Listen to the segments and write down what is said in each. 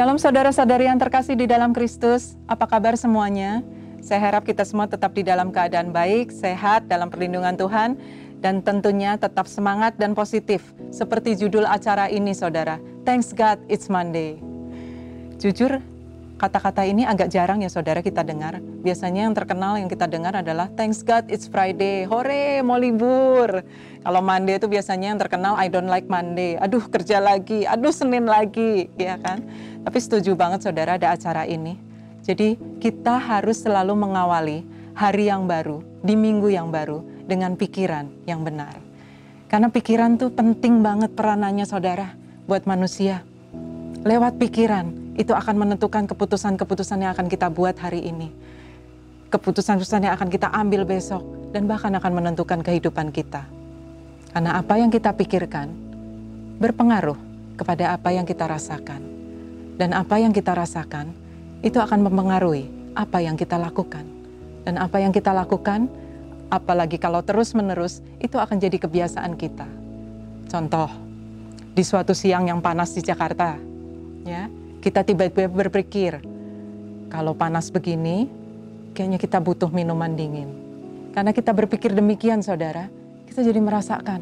Shalom saudara-saudari yang terkasih di dalam Kristus, apa kabar semuanya? Saya harap kita semua tetap di dalam keadaan baik, sehat, dalam perlindungan Tuhan, dan tentunya tetap semangat dan positif, seperti judul acara ini saudara, Thanks God It's Monday. Jujur, kata-kata ini agak jarang ya saudara kita dengar. Biasanya yang terkenal yang kita dengar adalah Thanks God It's Friday, hore mau libur. Kalau Monday itu biasanya yang terkenal I don't like Monday, aduh kerja lagi, aduh Senin lagi, ya kan. Tapi setuju banget saudara ada acara ini. Jadi kita harus selalu mengawali hari yang baru, di minggu yang baru, dengan pikiran yang benar. Karena pikiran tuh penting banget peranannya saudara buat manusia. Lewat pikiran, itu akan menentukan keputusan-keputusan yang akan kita buat hari ini. Keputusan-keputusan yang akan kita ambil besok, dan bahkan akan menentukan kehidupan kita. Karena apa yang kita pikirkan, berpengaruh kepada apa yang kita rasakan. Dan apa yang kita rasakan, itu akan mempengaruhi apa yang kita lakukan. Dan apa yang kita lakukan, apalagi kalau terus-menerus, itu akan jadi kebiasaan kita. Contoh, di suatu siang yang panas di Jakarta, ya, kita tiba-tiba berpikir, kalau panas begini, kayaknya kita butuh minuman dingin. Karena kita berpikir demikian, saudara, kita jadi merasakan,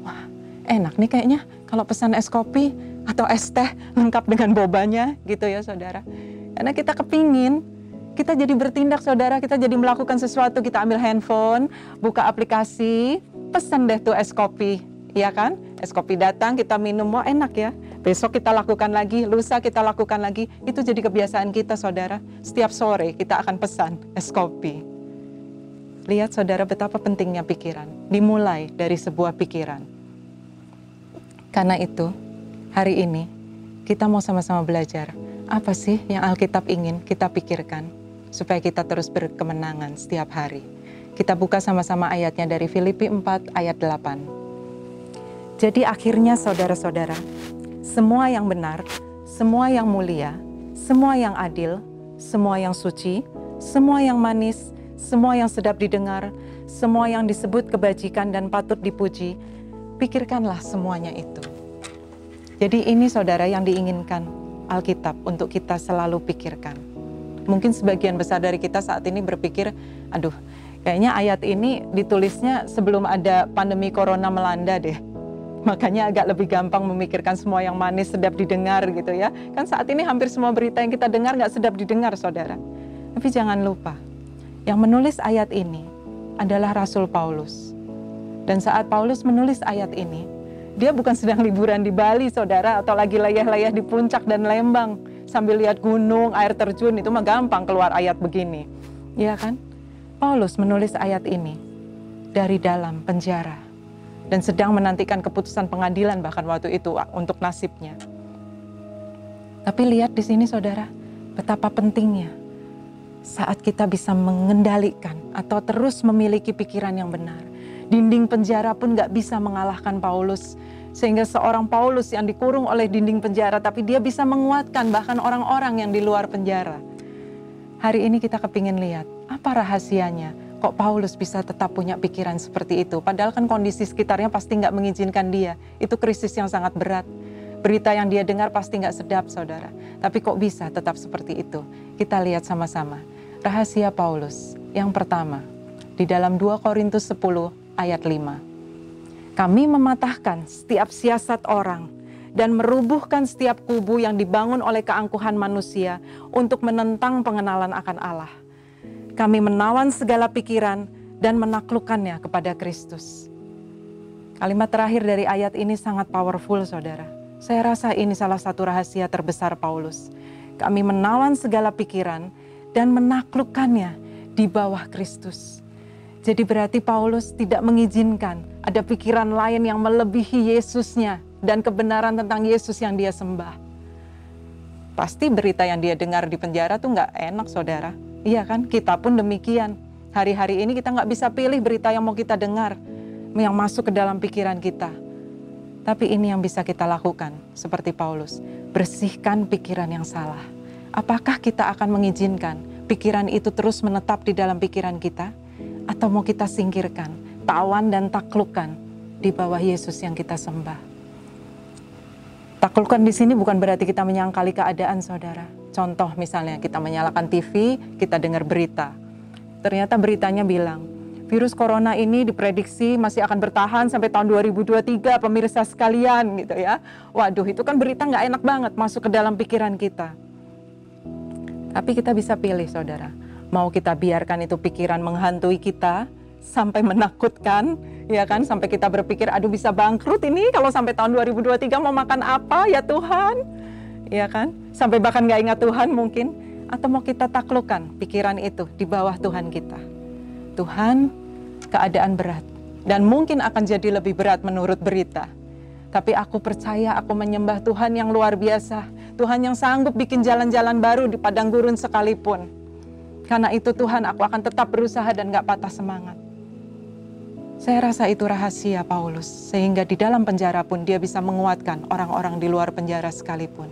wah enak nih kayaknya kalau pesan es kopi atau es teh lengkap dengan bobanya, gitu ya saudara. Karena kita kepingin, kita jadi bertindak saudara, kita jadi melakukan sesuatu, kita ambil handphone, buka aplikasi, pesan deh tuh es kopi, iya kan? Es kopi datang, kita minum, wah enak ya. Besok kita lakukan lagi, lusa kita lakukan lagi. Itu jadi kebiasaan kita saudara. Setiap sore kita akan pesan es kopi. Lihat saudara betapa pentingnya pikiran. Dimulai dari sebuah pikiran. Karena itu, hari ini kita mau sama-sama belajar. Apa sih yang Alkitab ingin kita pikirkan supaya kita terus berkemenangan setiap hari. Kita buka sama-sama ayatnya dari Filipi 4 ayat 8. Jadi akhirnya saudara-saudara, semua yang benar, semua yang mulia, semua yang adil, semua yang suci, semua yang manis, semua yang sedap didengar, semua yang disebut kebajikan dan patut dipuji, pikirkanlah semuanya itu. Jadi ini saudara yang diinginkan Alkitab untuk kita selalu pikirkan. Mungkin sebagian besar dari kita saat ini berpikir, aduh kayaknya ayat ini ditulisnya sebelum ada pandemi corona melanda deh. Makanya agak lebih gampang memikirkan semua yang manis, sedap didengar gitu ya. Kan saat ini hampir semua berita yang kita dengar gak sedap didengar saudara. Tapi jangan lupa, yang menulis ayat ini adalah Rasul Paulus. Dan saat Paulus menulis ayat ini, dia bukan sedang liburan di Bali saudara, atau lagi layah-layah di puncak dan Lembang. Sambil lihat gunung, air terjun, itu mah gampang keluar ayat begini. Iya kan? Paulus menulis ayat ini dari dalam penjara. Dan sedang menantikan keputusan pengadilan bahkan waktu itu untuk nasibnya. Tapi lihat di sini saudara, betapa pentingnya saat kita bisa mengendalikan atau terus memiliki pikiran yang benar. Dinding penjara pun gak bisa mengalahkan Paulus. Sehingga seorang Paulus yang dikurung oleh dinding penjara, tapi dia bisa menguatkan bahkan orang-orang yang di luar penjara. Hari ini kita kepingin lihat, apa rahasianya? Kok Paulus bisa tetap punya pikiran seperti itu? Padahal kan kondisi sekitarnya pasti gak mengizinkan dia. Itu krisis yang sangat berat. Berita yang dia dengar pasti gak sedap saudara. Tapi kok bisa tetap seperti itu? Kita lihat sama-sama. Rahasia Paulus. Yang pertama, di dalam 2 Korintus 10 ayat 5. Kami mematahkan setiap siasat orang dan merubuhkan setiap kubu yang dibangun oleh keangkuhan manusia untuk menentang pengenalan akan Allah. Kami menawan segala pikiran dan menaklukkannya kepada Kristus. Kalimat terakhir dari ayat ini sangat powerful saudara. Saya rasa ini salah satu rahasia terbesar Paulus. Kami menawan segala pikiran dan menaklukkannya di bawah Kristus. Jadi berarti Paulus tidak mengizinkan ada pikiran lain yang melebihi Yesusnya dan kebenaran tentang Yesus yang dia sembah. Pasti berita yang dia dengar di penjara tuh gak enak saudara. Iya kan, kita pun demikian. Hari-hari ini kita gak bisa pilih berita yang mau kita dengar, yang masuk ke dalam pikiran kita. Tapi ini yang bisa kita lakukan, seperti Paulus. Bersihkan pikiran yang salah. Apakah kita akan mengizinkan pikiran itu terus menetap di dalam pikiran kita? Atau mau kita singkirkan, tawan dan taklukkan di bawah Yesus yang kita sembah? Taklukkan di sini bukan berarti kita menyangkali keadaan, saudara. Contoh misalnya kita menyalakan TV, kita dengar berita. Ternyata beritanya bilang, virus corona ini diprediksi masih akan bertahan sampai tahun 2023, pemirsa sekalian gitu ya. Waduh, itu kan berita nggak enak banget masuk ke dalam pikiran kita. Tapi kita bisa pilih, saudara. Mau kita biarkan itu pikiran menghantui kita sampai menakutkan, ya kan? Sampai kita berpikir, aduh bisa bangkrut ini kalau sampai tahun 2023 mau makan apa ya Tuhan? Ya kan? Sampai bahkan nggak ingat Tuhan mungkin. Atau mau kita taklukkan pikiran itu di bawah Tuhan kita. Tuhan, keadaan berat. Dan mungkin akan jadi lebih berat menurut berita. Tapi aku percaya, aku menyembah Tuhan yang luar biasa. Tuhan yang sanggup bikin jalan-jalan baru di padang gurun sekalipun. Karena itu Tuhan, aku akan tetap berusaha dan gak patah semangat. Saya rasa itu rahasia Paulus. Sehingga di dalam penjara pun dia bisa menguatkan orang-orang di luar penjara sekalipun.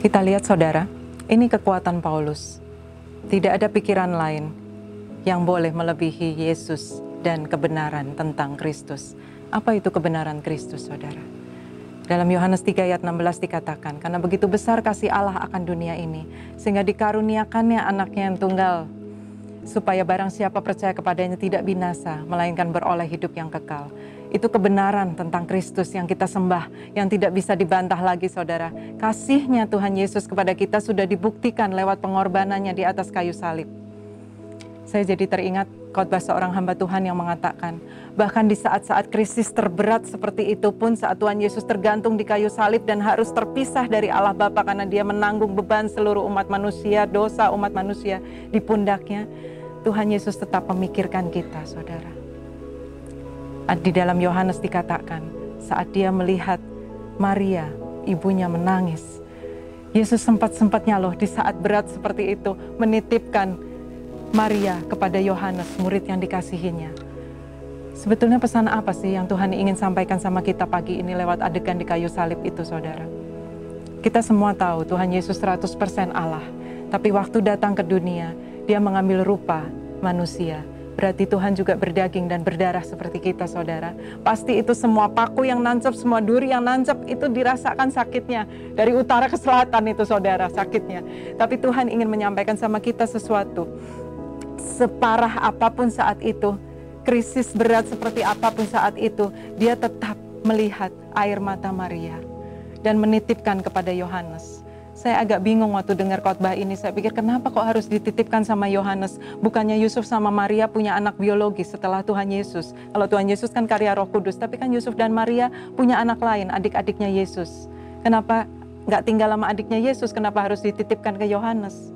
Kita lihat saudara, ini kekuatan Paulus. Tidak ada pikiran lain yang boleh melebihi Yesus dan kebenaran tentang Kristus. Apa itu kebenaran Kristus, saudara? Dalam Yohanes 3 ayat 16 dikatakan, karena begitu besar kasih Allah akan dunia ini, sehingga dikaruniakannya anaknya yang tunggal, supaya barang siapa percaya kepadanya tidak binasa, melainkan beroleh hidup yang kekal. Itu kebenaran tentang Kristus yang kita sembah, yang tidak bisa dibantah lagi, saudara. Kasihnya Tuhan Yesus kepada kita sudah dibuktikan lewat pengorbanannya di atas kayu salib. Saya jadi teringat khotbah seorang hamba Tuhan yang mengatakan, bahkan di saat-saat krisis terberat seperti itu pun, saat Tuhan Yesus tergantung di kayu salib dan harus terpisah dari Allah Bapa karena dia menanggung beban seluruh umat manusia, dosa umat manusia di pundaknya, Tuhan Yesus tetap memikirkan kita, saudara. Di dalam Yohanes dikatakan, saat dia melihat Maria, ibunya menangis, Yesus sempat-sempatnya loh di saat berat seperti itu menitipkan Maria kepada Yohanes, murid yang dikasihinya. Sebetulnya pesan apa sih yang Tuhan ingin sampaikan sama kita pagi ini lewat adegan di kayu salib itu, saudara? Kita semua tahu Tuhan Yesus 100% Allah. Tapi waktu datang ke dunia, dia mengambil rupa manusia. Berarti Tuhan juga berdaging dan berdarah seperti kita, saudara. Pasti itu semua paku yang nancep, semua duri yang nancep, itu dirasakan sakitnya. Dari utara ke selatan itu, saudara, sakitnya. Tapi Tuhan ingin menyampaikan sama kita sesuatu. Separah apapun saat itu, krisis berat seperti apapun saat itu, dia tetap melihat air mata Maria dan menitipkan kepada Yohanes. Saya agak bingung waktu dengar khotbah ini, saya pikir kenapa kok harus dititipkan sama Yohanes? Bukannya Yusuf sama Maria punya anak biologis setelah Tuhan Yesus. Kalau Tuhan Yesus kan karya Roh Kudus, tapi kan Yusuf dan Maria punya anak lain, adik-adiknya Yesus. Kenapa nggak tinggal sama adiknya Yesus, kenapa harus dititipkan ke Yohanes?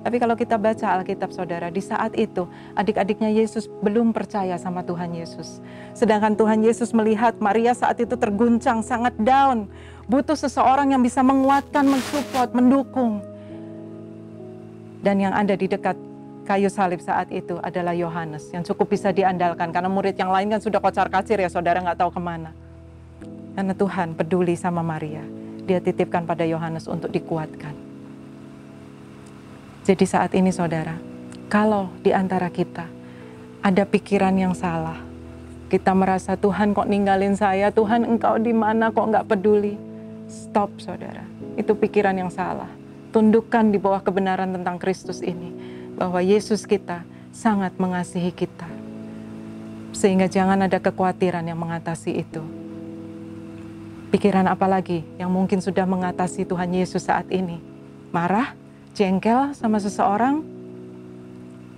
Tapi kalau kita baca Alkitab, saudara, di saat itu adik-adiknya Yesus belum percaya sama Tuhan Yesus. Sedangkan Tuhan Yesus melihat Maria saat itu terguncang, sangat down. Butuh seseorang yang bisa menguatkan, mensupport, mendukung. Dan yang ada di dekat kayu salib saat itu adalah Yohanes, yang cukup bisa diandalkan. Karena murid yang lain kan sudah kocar-kacir ya, saudara, nggak tahu kemana. Karena Tuhan peduli sama Maria. Dia titipkan pada Yohanes untuk dikuatkan. Jadi saat ini, saudara, kalau di antara kita ada pikiran yang salah, kita merasa Tuhan kok ninggalin saya, Tuhan engkau di mana kok nggak peduli. Stop, saudara, itu pikiran yang salah. Tundukkan di bawah kebenaran tentang Kristus ini, bahwa Yesus kita sangat mengasihi kita. Sehingga jangan ada kekhawatiran yang mengatasi itu. Pikiran apa lagi yang mungkin sudah mengatasi Tuhan Yesus saat ini? Marah? Jengkel sama seseorang,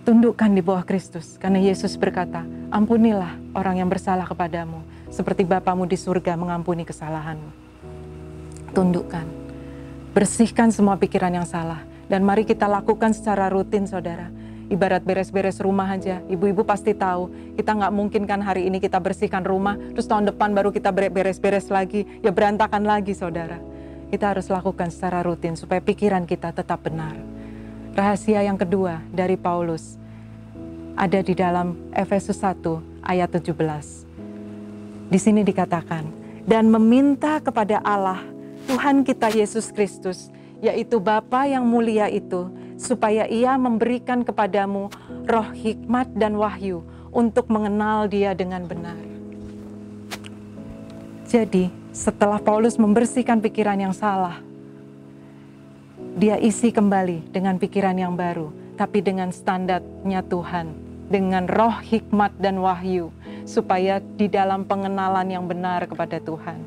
tundukkan di bawah Kristus. Karena Yesus berkata, ampunilah orang yang bersalah kepadamu, seperti Bapamu di surga mengampuni kesalahanmu. Tundukkan, bersihkan semua pikiran yang salah. Dan mari kita lakukan secara rutin, saudara. Ibarat beres-beres rumah aja, ibu-ibu pasti tahu, kita nggak mungkin kan hari ini kita bersihkan rumah, terus tahun depan baru kita beres-beres lagi, ya berantakan lagi, saudara. Kita harus lakukan secara rutin supaya pikiran kita tetap benar. Rahasia yang kedua dari Paulus ada di dalam Efesus 1 ayat 17. Di sini dikatakan, dan meminta kepada Allah, Tuhan kita Yesus Kristus, yaitu Bapa yang mulia itu, supaya Ia memberikan kepadamu roh hikmat dan wahyu untuk mengenal Dia dengan benar. Jadi, Setelah Paulus membersihkan pikiran yang salah, dia isi kembali dengan pikiran yang baru, tapi dengan standarnya Tuhan, dengan roh hikmat dan wahyu, supaya di dalam pengenalan yang benar kepada Tuhan.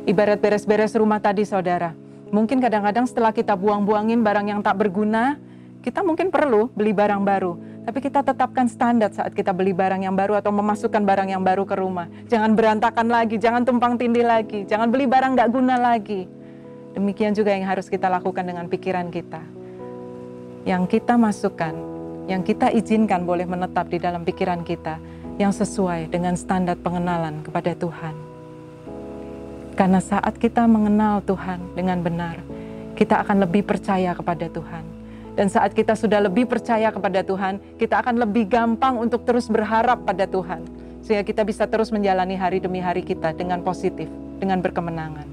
Ibarat beres-beres rumah tadi, saudara. Mungkin kadang-kadang setelah kita buang-buangin barang yang tak berguna, kita mungkin perlu beli barang baru. Tapi kita tetapkan standar saat kita beli barang yang baru atau memasukkan barang yang baru ke rumah. Jangan berantakan lagi, jangan tumpang tindih lagi, jangan beli barang gak guna lagi. Demikian juga yang harus kita lakukan dengan pikiran kita. Yang kita masukkan, yang kita izinkan boleh menetap di dalam pikiran kita, yang sesuai dengan standar pengenalan kepada Tuhan. Karena saat kita mengenal Tuhan dengan benar, kita akan lebih percaya kepada Tuhan. Dan saat kita sudah lebih percaya kepada Tuhan, kita akan lebih gampang untuk terus berharap pada Tuhan. Sehingga kita bisa terus menjalani hari demi hari kita dengan positif, dengan berkemenangan.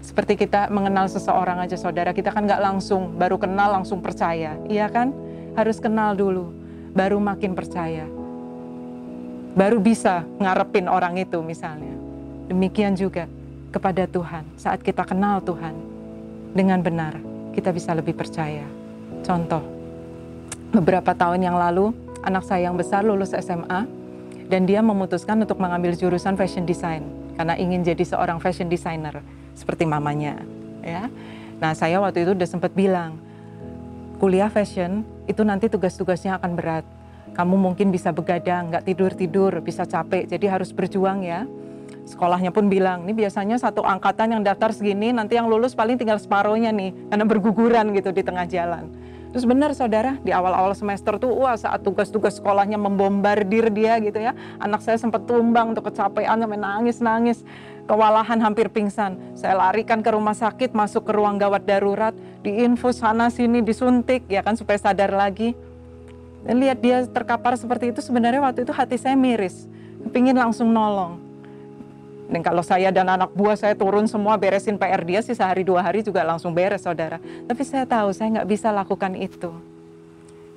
Seperti kita mengenal seseorang aja, saudara, kita kan gak langsung, baru kenal langsung percaya. Iya kan? Harus kenal dulu, baru makin percaya. Baru bisa ngarepin orang itu misalnya. Demikian juga kepada Tuhan, saat kita kenal Tuhan dengan benar, kita bisa lebih percaya. Contoh, beberapa tahun yang lalu, anak saya yang besar lulus SMA, dan dia memutuskan untuk mengambil jurusan fashion design, karena ingin jadi seorang fashion designer, seperti mamanya. Ya. Nah, saya waktu itu udah sempat bilang, kuliah fashion, itu nanti tugas-tugasnya akan berat. Kamu mungkin bisa begadang, nggak tidur-tidur, bisa capek, jadi harus berjuang ya. Sekolahnya pun bilang, ini biasanya satu angkatan yang daftar segini, nanti yang lulus paling tinggal separohnya nih, karena berguguran gitu di tengah jalan. Terus benar saudara, di awal-awal semester tuh, wah saat tugas-tugas sekolahnya membombardir dia gitu ya. Anak saya sempat tumbang tuh kecapean sampai nangis-nangis, kewalahan hampir pingsan. Saya larikan ke rumah sakit, masuk ke ruang gawat darurat, diinfus sana sini, disuntik ya kan supaya sadar lagi. Dan lihat dia terkapar seperti itu, sebenarnya waktu itu hati saya miris, kepingin langsung nolong. Dan kalau saya dan anak buah saya turun semua beresin PR dia sih sehari 2 hari juga langsung beres saudara. Tapi saya tahu saya nggak bisa lakukan itu.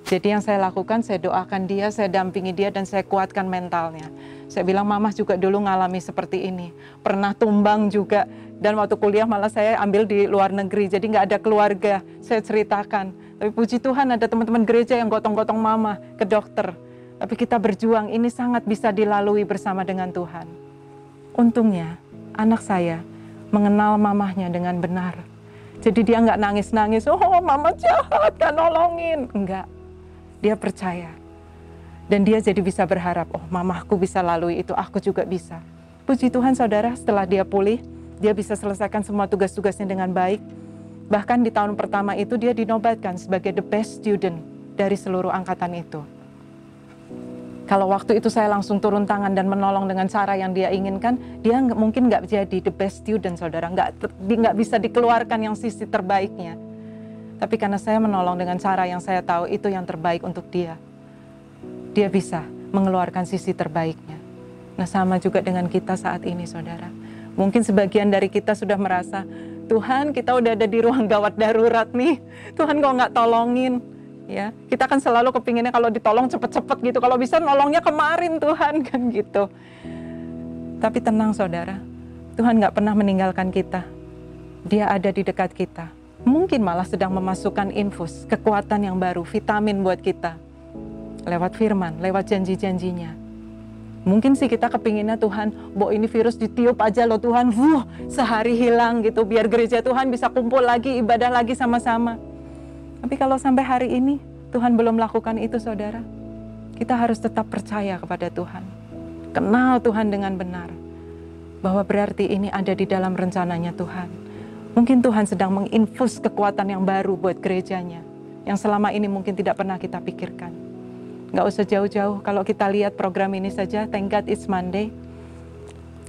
Jadi yang saya lakukan, saya doakan dia, saya dampingi dia dan saya kuatkan mentalnya. Saya bilang mama juga dulu ngalami seperti ini. Pernah tumbang juga dan waktu kuliah malah saya ambil di luar negeri. Jadi nggak ada keluarga, saya ceritakan. Tapi puji Tuhan ada teman-teman gereja yang gotong-gotong mama ke dokter. Tapi kita berjuang, ini sangat bisa dilalui bersama dengan Tuhan. Untungnya, anak saya mengenal mamahnya dengan benar. Jadi dia nggak nangis-nangis, oh mama jahat, kan nolongin. Enggak, dia percaya. Dan dia jadi bisa berharap, oh mamahku bisa lalui itu, aku juga bisa. Puji Tuhan saudara, setelah dia pulih, dia bisa selesaikan semua tugas-tugasnya dengan baik. Bahkan di tahun pertama itu dia dinobatkan sebagai the best student dari seluruh angkatan itu. Kalau waktu itu saya langsung turun tangan dan menolong dengan cara yang dia inginkan, dia mungkin nggak jadi the best student, saudara. Nggak bisa dikeluarkan yang sisi terbaiknya. Tapi karena saya menolong dengan cara yang saya tahu itu yang terbaik untuk dia, dia bisa mengeluarkan sisi terbaiknya. Nah, sama juga dengan kita saat ini, saudara. Mungkin sebagian dari kita sudah merasa, Tuhan, kita udah ada di ruang gawat darurat nih. Tuhan kok nggak tolongin? Ya, kita kan selalu kepinginnya kalau ditolong cepet-cepet gitu. Kalau bisa nolongnya kemarin Tuhan, kan gitu. Tapi tenang saudara, Tuhan gak pernah meninggalkan kita. Dia ada di dekat kita. Mungkin malah sedang memasukkan infus, kekuatan yang baru, vitamin buat kita. Lewat firman, lewat janji-janjinya. Mungkin sih kita kepinginnya Tuhan, ini virus ditiup aja loh Tuhan, sehari hilang gitu. Biar gereja Tuhan bisa kumpul lagi, ibadah lagi sama-sama. Tapi kalau sampai hari ini Tuhan belum lakukan itu saudara, kita harus tetap percaya kepada Tuhan. Kenal Tuhan dengan benar. Bahwa berarti ini ada di dalam rencananya Tuhan. Mungkin Tuhan sedang menginfus kekuatan yang baru buat gerejanya. Yang selama ini mungkin tidak pernah kita pikirkan. Gak usah jauh-jauh, kalau kita lihat program ini saja, Thank God It's Monday.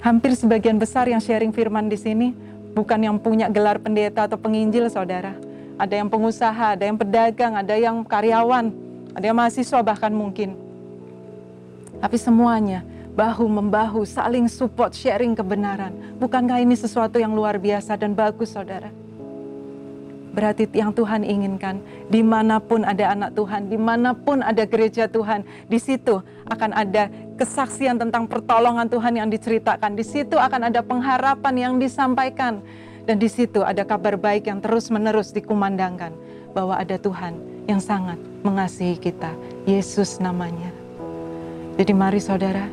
Hampir sebagian besar yang sharing firman di sini, bukan yang punya gelar pendeta atau penginjil saudara. Ada yang pengusaha, ada yang pedagang, ada yang karyawan, ada yang mahasiswa bahkan mungkin. Tapi semuanya bahu-membahu, saling support, sharing kebenaran. Bukankah ini sesuatu yang luar biasa dan bagus, saudara? berarti yang Tuhan inginkan, dimanapun ada anak Tuhan, dimanapun ada gereja Tuhan, di situ akan ada kesaksian tentang pertolongan Tuhan yang diceritakan, di situ akan ada pengharapan yang disampaikan, dan di situ ada kabar baik yang terus-menerus dikumandangkan, bahwa ada Tuhan yang sangat mengasihi kita, Yesus namanya. Jadi mari saudara,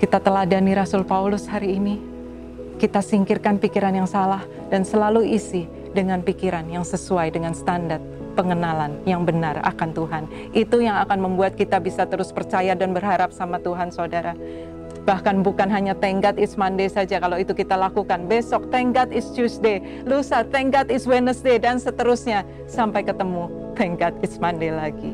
kita teladani Rasul Paulus hari ini, kita singkirkan pikiran yang salah, dan selalu isi dengan pikiran yang sesuai dengan standar pengenalan yang benar akan Tuhan. Itu yang akan membuat kita bisa terus percaya dan berharap sama Tuhan, saudara. Bahkan bukan hanya thank God is Monday saja, kalau itu kita lakukan. Besok thank God is Tuesday, lusa thank God is Wednesday, dan seterusnya sampai ketemu thank God is Monday lagi.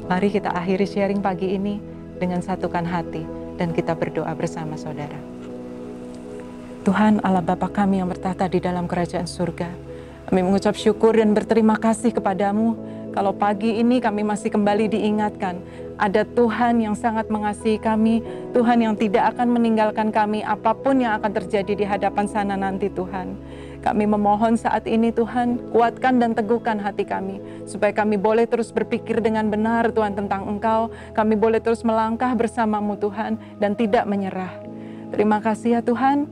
Mari kita akhiri sharing pagi ini dengan satukan hati dan kita berdoa bersama, saudara. Tuhan Allah Bapa kami yang bertahta di dalam kerajaan surga, kami mengucap syukur dan berterima kasih kepadamu kalau pagi ini kami masih kembali diingatkan ada Tuhan yang sangat mengasihi kami, Tuhan yang tidak akan meninggalkan kami apapun yang akan terjadi di hadapan sana nanti Tuhan. Kami memohon saat ini Tuhan, kuatkan dan teguhkan hati kami, supaya kami boleh terus berpikir dengan benar Tuhan tentang Engkau, kami boleh terus melangkah bersamamu Tuhan dan tidak menyerah. Terima kasih ya Tuhan.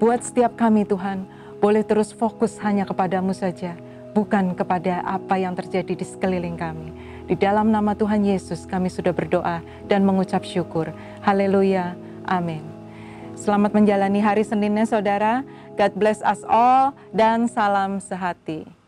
Buat setiap kami Tuhan, boleh terus fokus hanya kepadamu saja, bukan kepada apa yang terjadi di sekeliling kami. Di dalam nama Tuhan Yesus kami sudah berdoa dan mengucap syukur. Haleluya, amin. Selamat menjalani hari Seninnya saudara. God bless us all dan salam sehati.